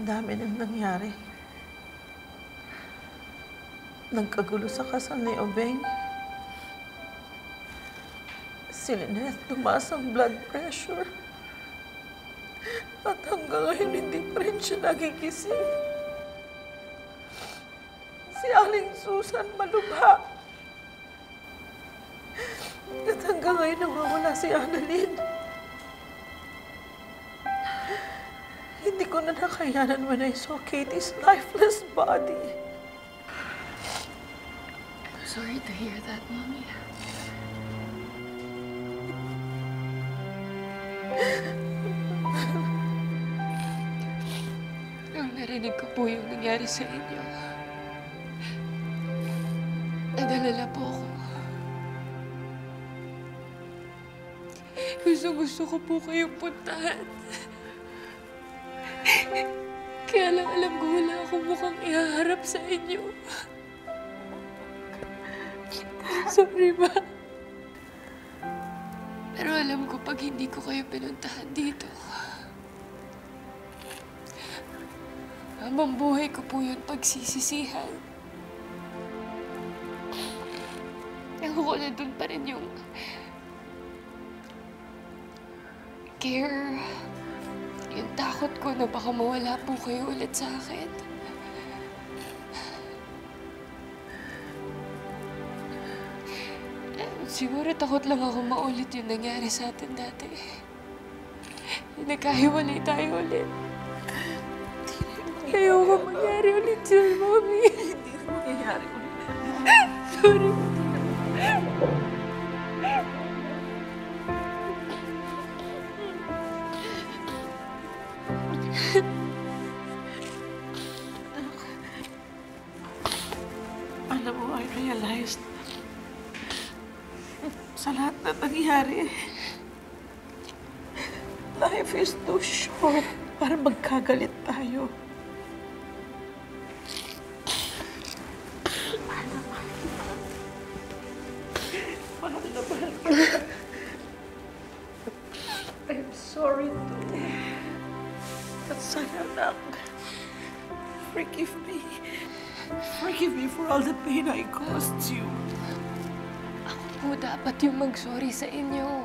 Ang dami nang nangyari. Nagkagulo sa kasal ni Obeng. Si Lynette, tumaas ang blood pressure. At hanggang ngayon, hindi pa rin siya nagigising. Si Aling Susan malubha. At hanggang ngayon, nawawala si Annalyn. Hindi ko na nakayanan when I saw Katie's lifeless body. I'm sorry to hear that, Mommy. Nung narinig ko po yung nangyari sa inyo, nag-alala po ako. Gusto ko po kayong puntahan. Kaya lang alam ko wala akong mukhang ihaharap sa inyo. Sorry ba? Pero alam ko pag hindi ko kayo pinuntahan dito, habang buhay ko po yun pagsisisihan. Ako na dun pa rin yung care, yung takot ko na baka mawala po kayo ulit sa akin. Siguro takot lang ako maulit yung nangyari sa atin dati. Nagkahiwalay tayo ulit. Ayoko mangyari ulit sa'yo, Mami. Hindi na mangyayari ulit. Sorry. Alam mo, I realized sa lahat na nangyari, life is too short para magkagalit tayo. Mahal na mahal kita. I'm sorry too. At sana, anak, forgive me. Forgive me for all the pain I caused you. Ako po dapat yung mag-sorry sa inyo.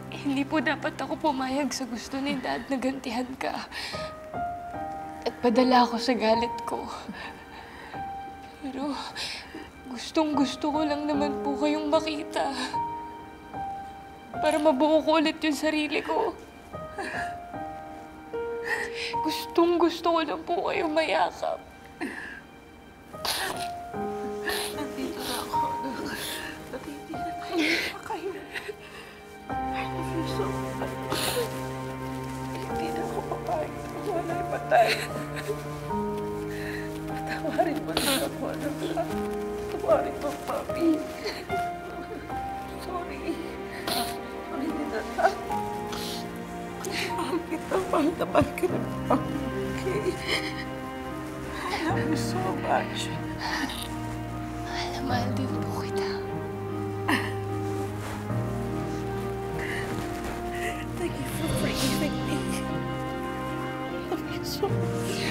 Hindi po dapat ako pumayag sa gusto ni Dad na gantihan ka. At padala ako sa galit ko. Pero gustong-gusto ko lang naman po kayong makita. Para mabuo ko ulit yung sarili ko. Gustong-gusto ko lang po kayong mayakap. Nandito na ako, anak. Natitinag pa kayo. I love you so much. Hindi na ako papayag na wala pa tayo. Patawarin mo na ako, anak. Patawarin mo, Papi. Sorry. Sorry din na tayo. Mahal kita, mahal na mahal ka na, Papi. Okay? I love you so much. Mahal na mahal din po kita. Thank you for forgiving me. I love you so much.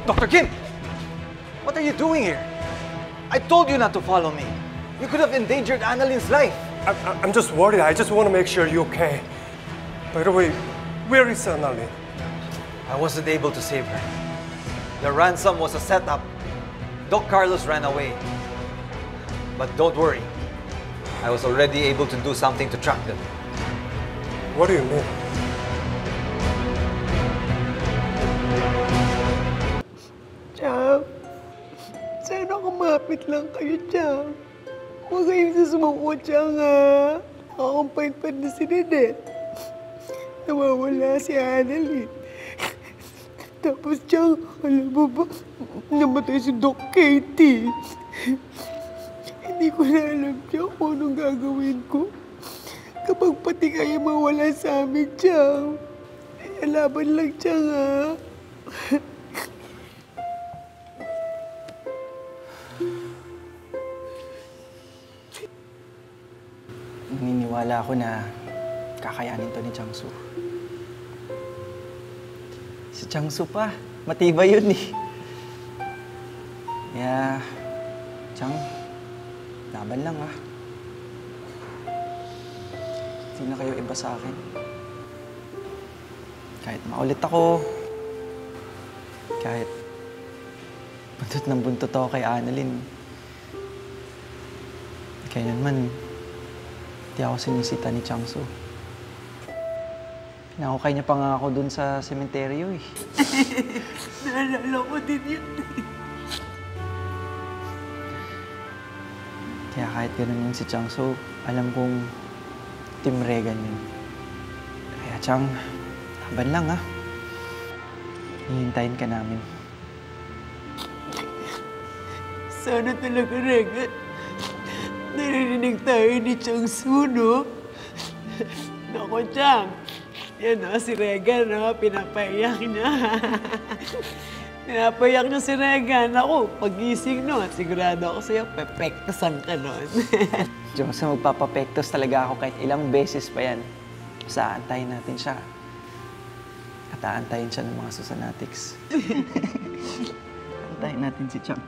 Dr. Kim! What are you doing here? I told you not to follow me. You could have endangered Annalyn's life. I'm just worried. I just want to make sure you're okay. By the way, where is Annalyn? I wasn't able to save her. The ransom was a setup. Doc Carlos ran away. But don't worry. I was already able to do something to track them. What do you mean? Chang, sana kumapit lang kayo, Chang. Huwag kayong sasumuko, Chang, ha? Nakakumpaypad na si Lynette. Nawawala si Annalyn. Tapos, Chang, alam mo ba, namatay si Doc Katie. Hindi ko na alam siya kung anong gagawin ko. Kapag pati kayo mawala sa amin, Chang. Laban lang, Chang, ha? Naniniwala ako na kakayanin to ni Changsu. Si Changsu pa, matibay yun eh. Kaya, Chang, laban lang ah. Hindi na kayo iba sa akin. Kahit maulit ako, kahit buntot ng buntot ako kay Annalyn, kaya naman, hindi ako sinisita ni Changsu. Pinakukay niya pa nga ako dun sa sementeryo eh. Naalala ko din yun. Kaya kahit ganun yun si Changsu, alam kong Team Regan yun. Kaya Chang, laban lang ha. Hihintayin ka namin. Sana talaga, Regan. Narinig tayo ni Changsu, no? Naku, Chang. Yan, no? Si Regan, no? Pinapaiyak niya. Pinapaiyak niya si Regan. Ako, pag-gising, no? Sigurado ako sa'yo, pepektasan ka nun. Diyos, magpapapektos talaga ako kahit ilang beses pa yan. Basta aantayin natin siya. At aantayin siya ng mga Susanatics. Antayin natin si Chang.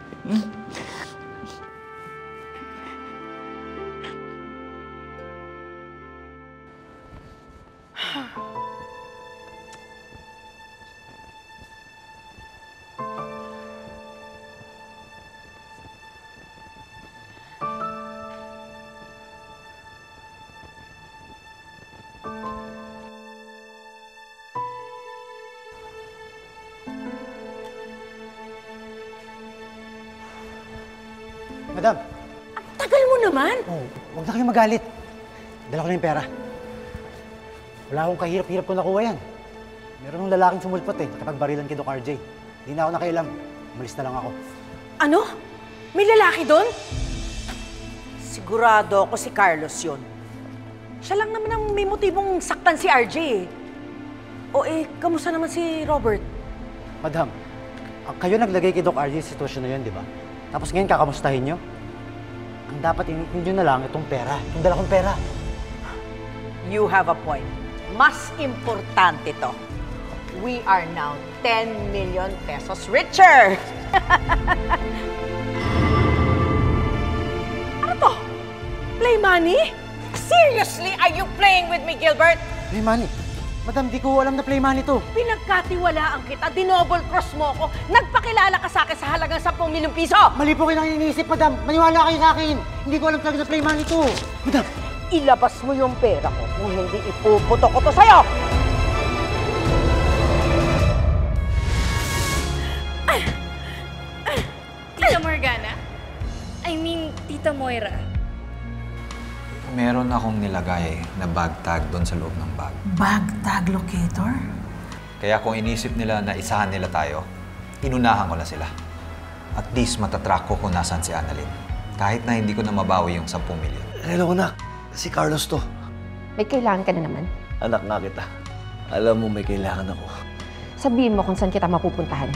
Madam! Tagal mo naman! Oh, huwag na kayong magalit. Dala ko na yung pera. Wala akong kahirap-hirap ko nakuha yan. Meron ng lalaking sumulpot eh, nakipagbarilan kay Doc RJ. Hindi na ako nakialam. Umalis na lang ako. Ano? May lalaki doon? Sigurado ako si Carlos yun. Siya lang naman ang may motibong saktan si RJ eh. O kamusta naman si Robert? Madam, kayo naglagay kay Doc RJ sa sitwasyon na yun, di ba? Tapos ngayon kakamustahin nyo? Ang dapat inipin nyo na lang itong pera. Itong dala kong pera. You have a point. Mas importante to. We are now 10 million pesos richer! Ano to? Play money? Seriously, are you playing with me, Gilbert? Play money. Madam, di ko alam na play money to. Pinagkatiwalaan kita, dinouble cross mo ko, nagpakilala ka sa akin sa halagang 10 milyong piso! Mali po kayo nang iniisip, madam. Maniwala kayo sa akin. Hindi ko alam talaga na play money to. Madam! Ilabas mo yung pera ko kung hindi ipuputok ko to sa'yo! Tita Morgana? I mean, Tita Moira. Meron akong nilagay na bag tag doon sa loob ng bag. Bag tag locator? Kaya kung inisip nila na isahan nila tayo, inunahan ko na sila. At least matatrack ko kung nasaan si Annalyn. Kahit na hindi ko na mabawi yung 10 milyon. Hello, anak. Si Carlos to. May kailangan ka na naman. Anak nga kita. Alam mo may kailangan ako. Sabihin mo kung saan kita mapupuntahan.